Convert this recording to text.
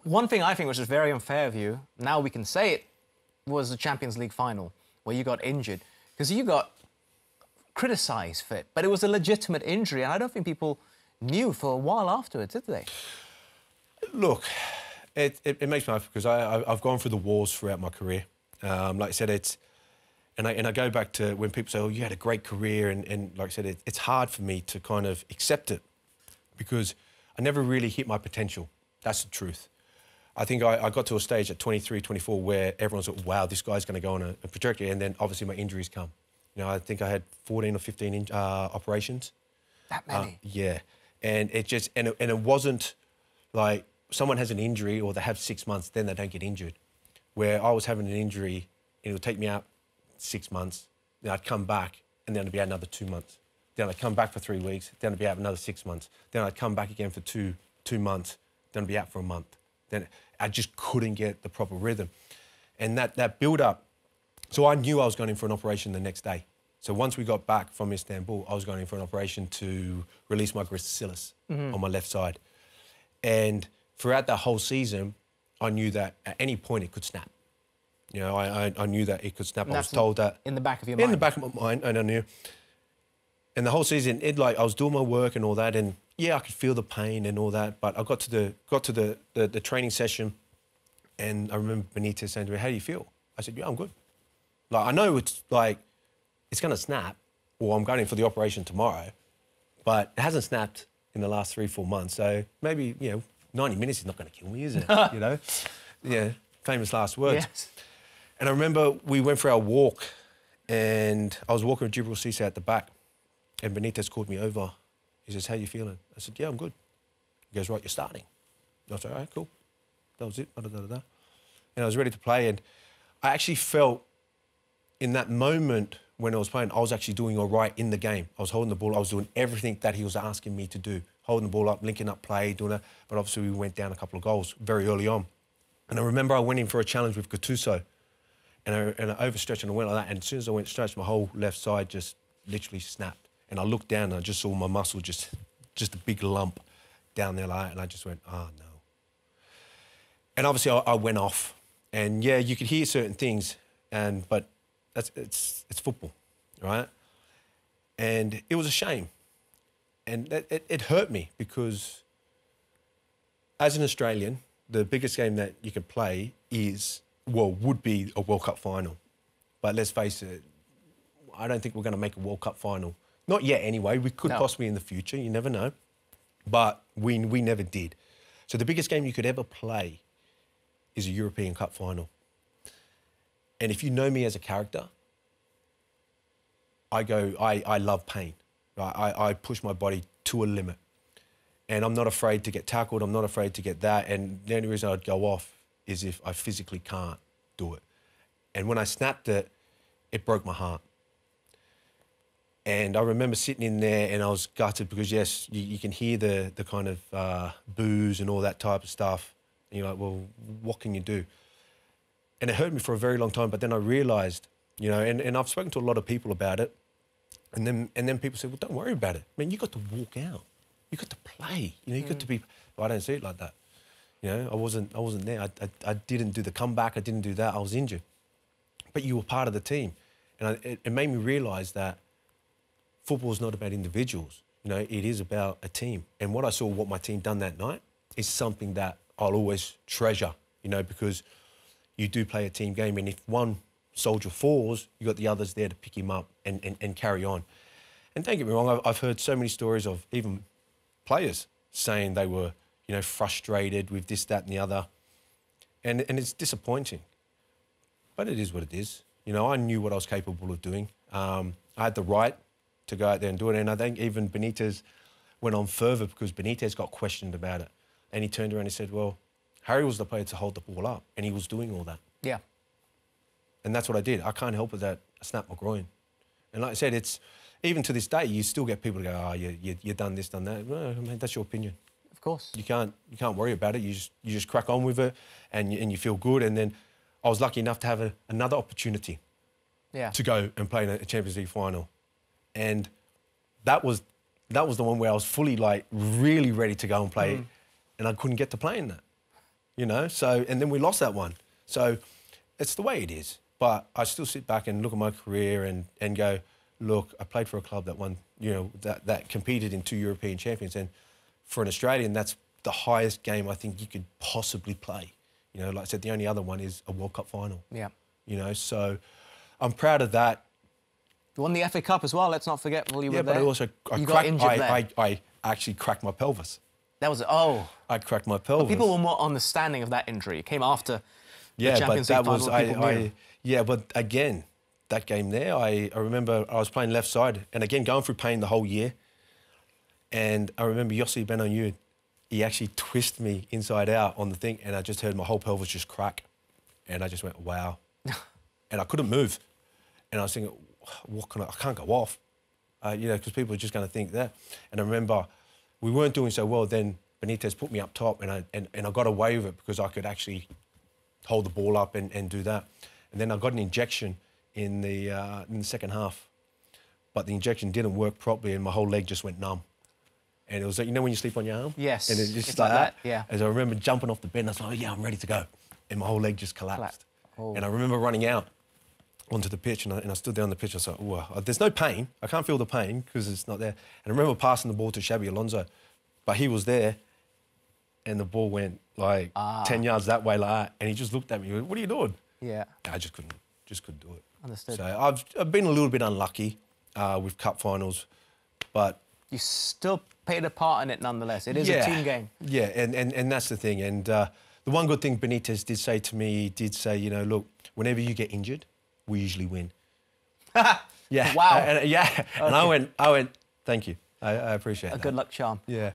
One thing I think which is very unfair of you, now we can say it, was the Champions League final where you got injured. Because you got criticised for it, but it was a legitimate injury, and I don't think people knew for a while afterwards, did they? Look, it makes me laugh because I've gone through the wars throughout my career. Like I said, and I go back to when people say, oh, you had a great career, and like I said, it's hard for me to kind of accept it because I never really hit my potential. That's the truth. I think I got to a stage at 23, 24 where everyone's like, wow, this guy's going to go on a trajectory, and then obviously my injuries come. You know, I think I had 14 or 15 operations. That many? Yeah. And it wasn't like someone has an injury or they have 6 months, then they don't get injured. Where I was having an injury, and it would take me out 6 months, then I'd come back, and then I'd be out another 2 months. Then I'd come back for 3 weeks, then I'd be out another 6 months. Then I'd come back again for two months, then I'd be out for a month. Then I just couldn't get the proper rhythm. And that build up, so I knew I was going in for an operation the next day. So once we got back from Istanbul, I was going in for an operation to release my gracilis on my left side. And throughout that whole season, I knew that at any point it could snap. You know, I knew that it could snap. I was told that. In the back of your mind? In the back of my mind, and I knew. And the whole season, I was doing my work and all that, and yeah, I could feel the pain and all that, but I got to the training session, and I remember Benitez saying to me, how do you feel? I said, yeah, I'm good. Like, I know it's like, it's going to snap, or I'm going in for the operation tomorrow, but it hasn't snapped in the last 3-4 months, so maybe, 90 minutes is not going to kill me, is it? Yeah, famous last words. Yes. And I remember we went for our walk, and I was walking with Jibril Cisse at the back, and Benitez called me over. He says, how you feeling? I said, yeah, I'm good. He goes, right, you're starting. I was like, all right, cool. That was it. And I was ready to play. And I actually felt in that moment when I was playing, I was actually doing all right in the game. I was holding the ball. I was doing everything that he was asking me to do. Holding the ball up, linking up play, doing that. But obviously we went down a couple of goals very early on. And I remember I went in for a challenge with Gattuso. And I overstretched and I went like that. And as soon as I went stretched, my whole left side just literally snapped. And I looked down and I just saw my muscle, just a big lump down there like that. And I just went, oh, no. And obviously I went off. And yeah, you could hear certain things, but it's football, right? And it was a shame. And it hurt me because as an Australian, the biggest game that you could play would be a World Cup final. But let's face it, I don't think we're going to make a World Cup final. Not yet anyway. We could possibly in the future. You never know. But we never did. So the biggest game you could ever play is a European Cup final. And if you know me as a character, I love pain. I push my body to a limit. And I'm not afraid to get tackled. I'm not afraid to get that. And the only reason I'd go off is if I physically can't do it. And when I snapped it, it broke my heart. And I remember sitting in there and I was gutted because, yes, you can hear the kind of boos and all that type of stuff. And you're like, well, what can you do? And it hurt me for a very long time. But then I realised, and I've spoken to a lot of people about it. And then people said, well, don't worry about it. I mean, you got to walk out. You got to play. You got to be... But I don't see it like that. I wasn't there. I didn't do the comeback. I didn't do that. I was injured. But you were part of the team. And it made me realise that football is not about individuals. It is about a team. And what my team done that night is something that I'll always treasure, because you do play a team game. And if one soldier falls, you got the others there to pick him up and carry on. And don't get me wrong, I've heard so many stories of even players saying they were, frustrated with this, that and the other. And it's disappointing. But it is what it is. I knew what I was capable of doing. I had the right to go out there and do it. And I think even Benitez went on further because Benitez got questioned about it. And he turned around and said, well, Harry was the player to hold the ball up and he was doing all that. Yeah. And that's what I did. I can't help it that I snapped my groin. And like I said, even to this day, you still get people to go, oh, you done this, done that. Well, I mean, that's your opinion. Of course. You can't worry about it. You just crack on with it and you feel good. And then I was lucky enough to have another opportunity to go and play in a Champions League final. And that was the one where I was fully, really ready to go and play. And I couldn't get to play in that. you know. So, and then we lost that one. So it's the way it is. But I still sit back and look at my career and go, look, I played for a club that won, you know, that competed in 2 European champions. And for an Australian, that's the highest game I think you could possibly play. You know, like I said, the only other one is a World Cup final. Yeah. You know, so I'm proud of that. You won the FA Cup as well, let's not forget while you were there. Yeah, but I also, I actually cracked my pelvis. That was, oh. I cracked my pelvis. But people were more understanding of that injury. It came after the Champions League final. Yeah, but again, that game there, I remember I was playing left side and again, going through pain the whole year. And I remember Yossi Benayoun, he actually twisted me inside out on the thing and I just heard my whole pelvis just crack. And I just went, wow. And I couldn't move. And I was thinking, what can I can't go off. You know, because people are just going to think that. And I remember we weren't doing so well. Then Benitez put me up top and I got away with it because I could actually hold the ball up and do that. And then I got an injection in the second half. But the injection didn't work properly and my whole leg just went numb. And it was like, you know when you sleep on your arm? Yes. And it's just like that. Yeah. As I remember jumping off the bed and I was like, oh, yeah, I'm ready to go. And my whole leg just collapsed. Oh. And I remember running out onto the pitch and I stood there on the pitch. I was like, oh, there's no pain. I can't feel the pain because it's not there. And I remember passing the ball to Xabi Alonso, but he was there and the ball went like 10 yards that way like that. And he just looked at me, what are you doing? Yeah. I just couldn't do it. Understood. So I've been a little bit unlucky with cup finals, but... You still played a part in it nonetheless. It is a team game. Yeah, and that's the thing. And the one good thing Benitez did say to me, he did say, you know, look, whenever you get injured, we usually win. Yeah. Wow. And Okay. and I went, thank you. I appreciate that. Good luck charm. Yeah.